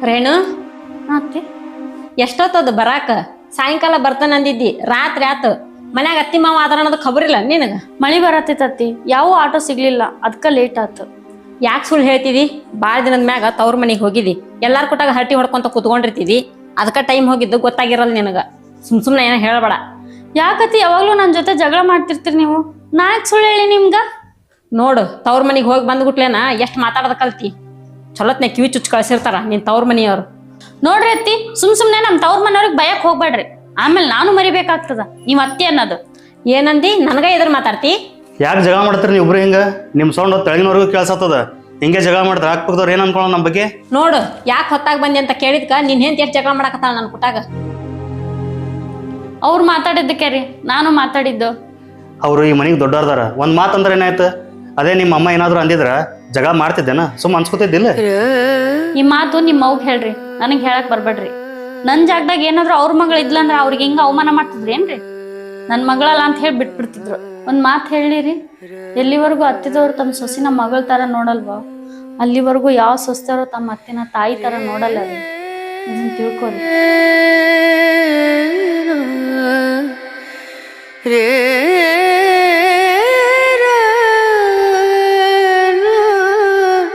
ರೇಣು ಅತ್ತಿ ಎಷ್ಟೊತ್ತದ ಬರಾಕ? ಸಾಯಂಕಾಲ ಬರ್ತಾನ ಅಂದಿದ್ದಿ, ರಾತ್ರಿ ಆತು. ಮನ್ಯಾಗ ಅತ್ತಿ ಮಾವ ಆದ್ರ ಅನ್ನೋದು ಖಬರಿಲ್ಲ ನಿನಗ? ಮಳಿ ಬರತ್ತೈತಿ ಯಾವ ಆಟೋ ಸಿಗ್ಲಿಲ್ಲ, ಅದಕ್ಕ ಲೇಟ್ ಆತು. ಯಾಕೆ ಸುಳ್ಳು ಹೇಳ್ತಿದಿ? ಭಾಳ ದಿನದ ಮ್ಯಾಗ ತವ್ರ ಮನಿಗೆ ಹೋಗಿದಿ, ಎಲ್ಲಾರ ಕೊಟ್ಟಾಗ ಹರಟಿ ಹೊಡ್ಕೊಂತ ಕುತ್ಕೊಂಡಿರ್ತಿದಿ, ಅದಕ್ಕ ಟೈಮ್ ಹೋಗಿದ್ದು ಗೊತ್ತಾಗಿರಲ್ಲ ನಿನಗ. ಸುಮ್ನೆ ಏನೋ ಹೇಳ್ಬೇಡ. ಯಾಕತಿ ಯಾವಾಗ್ಲೂ ನನ್ನ ಜೊತೆ ಜಗಳ ಮಾಡ್ತಿರ್ತೀರಿ ನೀವು, ನಾ ಯಾಕೆ ಸುಳ್ಳು ಹೇಳಿ ನಿಮ್ಗ? ನೋಡು, ತವ್ರ ಮನಿಗೆ ಹೋಗಿ ಬಂದ್ಗುಟ್ಲೇನ ಎಷ್ಟು ಮಾತಾಡೋದ ಕಲ್ತಿ. ಚಲೋತ್ನೆ ಕಿವಿ ಚುಚ್ಚು ಕಳ್ಸಿರ್ತಾರ ನಿನ್ ತವ್ರ ಮನಿಯವ್ರು. ನೋಡ್ರಿ ಅತ್ತಿ, ಸುಮ್ನೆ ನಮ್ ತವ್ರ ಮನೆಯವ್ರಿಗೆ ಭಯಕ್ ಹೋಗ್ಬೇಡ್ರಿ, ಆಮೇಲೆ ನಾನು ಮರಿಬೇಕಾಗ್ತದ ನೀವ್ ಅತ್ತಿ ಅನ್ನೋದು. ಏನಂದಿ? ನನಗ ಎದುರು ಮಾತಾಡ್ತಿ? ಯಾಕೆ ಜಗಳ ಮಾಡ್ತೀರಿ ನೀವು ಇಬ್ರು? ಹಿಂಗ ನಿಮ್ಮ ಸೌಂಡ್ ತೆಳಗಿನವರೆಗೂ ಕೇಳ್ಸತ್ತದ. ಹಿಂಗೆ ಜಗಳ ಮಾಡಿದ್ರೆ ಹಾಕ್ಬೇಕದವ್ರು ಏನ್ ಅನ್ಕೊಳ್ಳೋ ನಮ್ಮ ಬಗ್ಗೆ? ನೋಡು, ಯಾಕೆ ಹೊತ್ತಾಗ ಬಂದಿ ಅಂತ ಕೇಳಿದ್ಕ ನಿನ್ ಹೆಂತ ಎಷ್ಟು ಜಗಳ ಮಾಡಕತ್ತಾಳ ನನ್ ಕುಟಾಗ. ಅವ್ರು ಮಾತಾಡಿದ್ದಕ್ಕೆ ರೀ ನಾನು ಮಾತಾಡಿದ್ದು. ಅವರು ಈ ಮನೆಗೆ ದೊಡ್ಡವ್ರದಾರ, ಒಂದ್ ಮಾತು ಅಂದ್ರೆ ಏನಾಯ್ತು? ಅದೇ ನಿಮ್ಮ ಅಮ್ಮ ಏನಾದ್ರು ಅಂದಿದ್ರ ಜಗಳ ಮಾಡ್ತಿದ್ದೇನ? ಸುಮ್ಮ ಅನ್ಸ್ಕೊತಿದ್ದಿಲ್ಲ? ಈ ಮಾತು ನಿಮ್ಮ ಅವ್ಗೆ ಹೇಳ್ರಿ, ನನಗ್ ಹೇಳಕ್ ಬರ್ಬೇಡ್ರಿ. ನನ್ ಜಾಗದಾಗ ಏನಾದ್ರು ಅವ್ರ ಮಗಳು ಇದ್ಲಂದ್ರ ಅವ್ರಿಗೆ ಹಿಂಗ ಅವಮಾನ ಮಾಡ್ತಿದ್ರಿ ಏನ್ರಿ? ನನ್ ಮಗಳಲ್ಲ ಅಂತ ಹೇಳಿ ಬಿಟ್ಬಿಡ್ತಿದ್ರು. ಒಂದ್ ಮಾತು ಹೇಳಿರಿ, ಎಲ್ಲಿವರೆಗೂ ಅತ್ತಿದವ್ರು ತಮ್ಮ ಸೊಸಿನ ಮಗಳ ತರ ನೋಡಲ್ವಾ, ಅಲ್ಲಿವರೆಗೂ ಯಾವ ಸೊಸೆಯವರು ತಮ್ಮ ಅತ್ತಿನ ತಾಯಿ ತರ ನೋಡಲ್ಲ ರೀ. ಇದನ್ನ ತಿಳ್ಕೊರಿ.